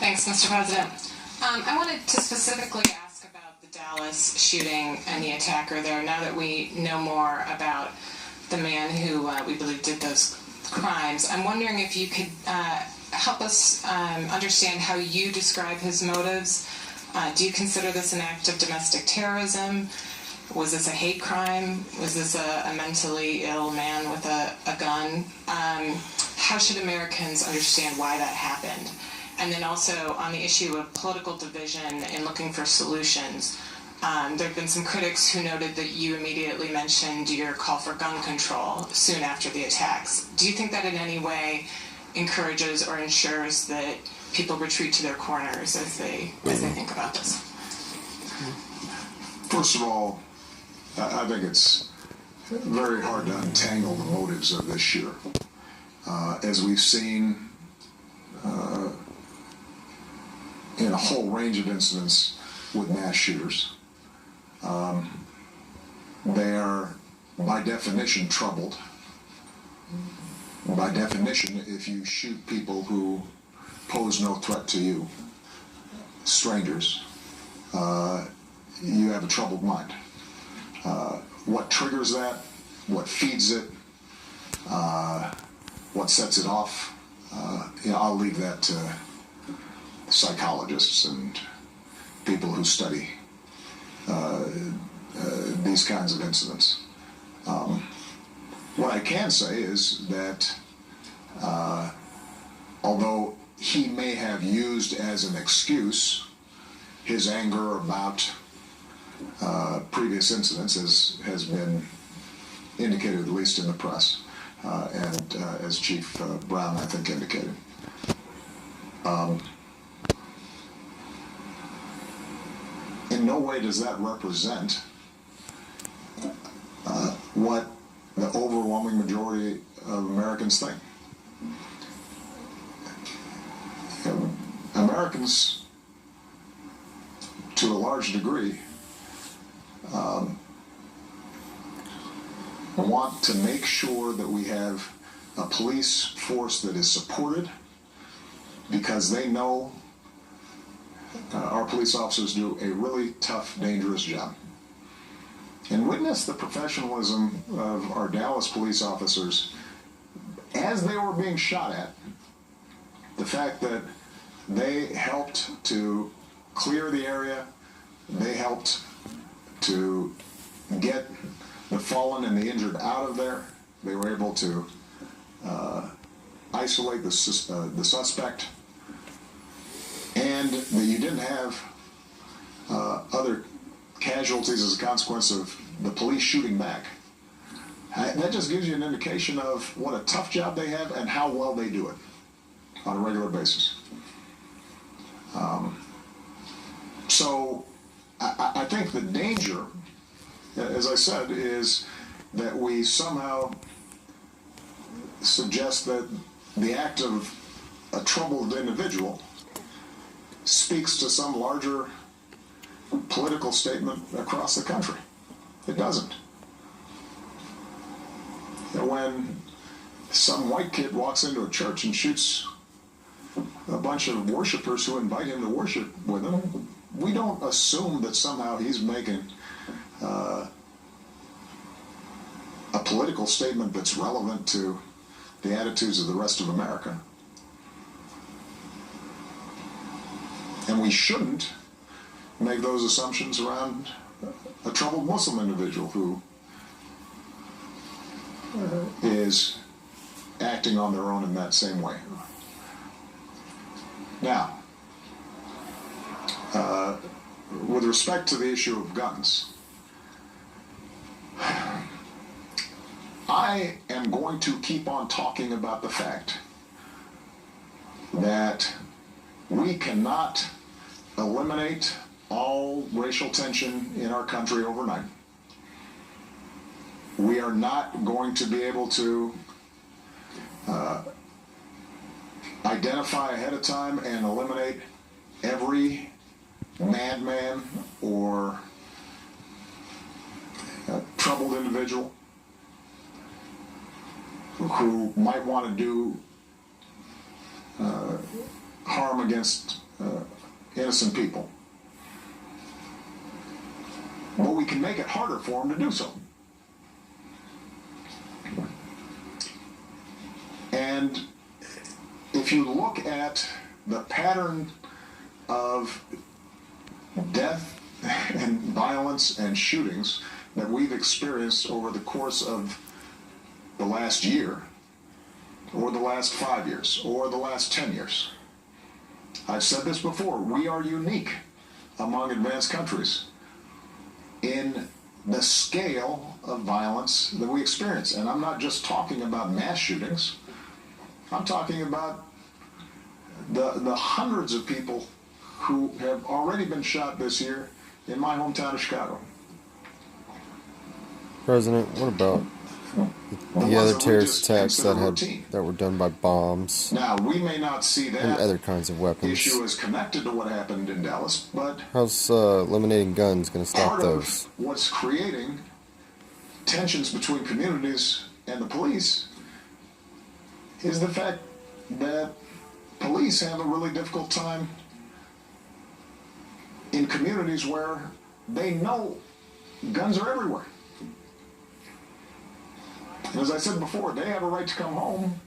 Thanks, Mr. President. I wanted to specifically ask about the Dallas shooting and the attacker there. Now that we know more about the man who we believe did those crimes, I'm wondering if you could help us understand how you describe his motives. Do you consider this an act of domestic terrorism? Was this a hate crime? Was this a mentally ill man with a gun? How should Americans understand why that happened? And then also on the issue of political division and looking for solutions, there have been some critics who noted that you immediately mentioned your call for gun control soon after the attacks. Do you think that in any way encourages or ensures that people retreat to their corners as they think about this? First of all, I think it's very hard to untangle the motives of this shooter. As we've seen in a whole range of incidents with mass shooters, they are, by definition, troubled. By definition, if you shoot people who pose no threat to you, strangers, you have a troubled mind. What triggers that, what feeds it, what sets it off, I'll leave that to psychologists and people who study these kinds of incidents. What I can say is that although he may have used as an excuse his anger about previous incidents, as has been indicated at least in the press, and as Chief Brown, I think, indicated. In no way does that represent what the overwhelming majority of Americans think. Americans, to a large degree, want to make sure that we have a police force that is supported, because they know our police officers do a really tough, dangerous job. And witness the professionalism of our Dallas police officers as they were being shot at. The fact that they helped to clear the area, they helped to get the fallen and the injured out of there. They were able to isolate the suspect, and that you didn't have other casualties as a consequence of the police shooting back. That just gives you an indication of what a tough job they have and how well they do it on a regular basis. So I think the danger, as I said, is that we somehow suggest that the act of a troubled individual speaks to some larger political statement across the country. It doesn't. When some white kid walks into a church and shoots a bunch of worshipers who invite him to worship with him, we don't assume that somehow he's making a political statement that's relevant to the attitudes of the rest of America. And we shouldn't make those assumptions around a troubled Muslim individual who is acting on their own in that same way. Now, with respect to the issue of guns, I am going to keep on talking about the fact that we cannot eliminate all racial tension in our country overnight. We are not going to be able to identify ahead of time and eliminate every madman or troubled individual who might want to do harm against innocent people. But we can make it harder for them to do so. And if you look at the pattern of death and violence and shootings that we've experienced over the course of the last year, or the last 5 years, or the last 10 years, I've said this before, we are unique among advanced countries in the scale of violence that we experience. And I'm not just talking about mass shootings. I'm talking about the hundreds of people who have already been shot this year in my hometown of Chicago. President, what about the other terrorist attacks that were done by bombs Now, we may not see and that other kinds of weapons? issue as connected to what happened in Dallas, but How's eliminating guns going to stop part those? of what's creating tensions between communities and the police is the fact that police have a really difficult time in communities where they know guns are everywhere. And as I said before, they have a right to come home